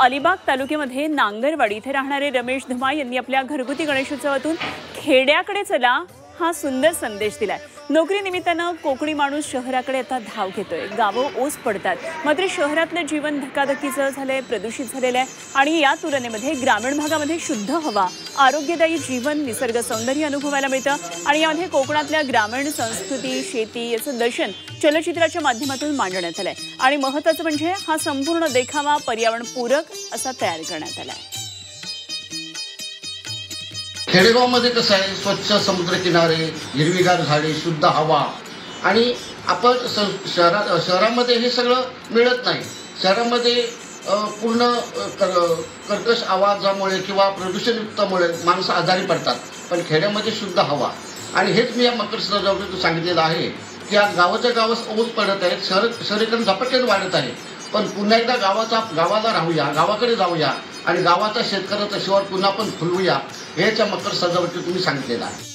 अलिबाग तालुक्यामध्ये नांगरवाडी इथे राहणारे रमेश धुमाळ यांनी आपल्या घरगुती गणेशोत्सवातून खेड्याकडे चला हा सुंदर संदेश दिलाय। नोकरी निमित्तानं कोकणी माणूस शहराकडे आता धाव घेतोय। गावं ओस पडतात, मात्र शहरातलं जीवन धकाधकीचं झालंय, प्रदूषित झालेलं आहे आणि या तुलनेमध्ये ग्रामीण भागामध्ये शुद्ध हवा, आरोग्यदायी जीवन, निसर्ग सौंदर्य अनुभवायला मिळतं आणि यामध्ये कोकणातल्या ग्रामीण संस्कृती, शेती याचं दर्शन चलचित्राच्या माध्यमातून मांडण्यात आलंय आणि महत्त्वाचं म्हणजे हा संपूर्ण देखावा पर्यावरणपूरक असा तयार करण्यात आलाय। खेडेगावमध्ये कसं आहे, स्वच्छ समुद्रकिनारे, हिरवीगार झाडे, शुद्ध हवा आणि आपण शहरामध्ये हे सगळं मिळत नाही। शहरामध्ये पूर्ण कर्कश आवाजामुळे किंवा प्रदूषणयुक्तामुळे माणसं आजारी पडतात, पण खेड्यामध्ये शुद्ध हवा आणि हेच मी या मकर सजावटीतून सांगितलेलं आहे की या गावाच्या गावास ओस पडत आहेत, शहरीकरण झपाट्याने वाढत आहे, पण पुन्हा एकदा गावाला राहूया, गावाकडे जाऊया आणि गावाचा शेतकऱ्याचा शिवार पुन्हा पण फुलवूया, हेच या मकर सजावटीतून मी सांगितलेलं आहे।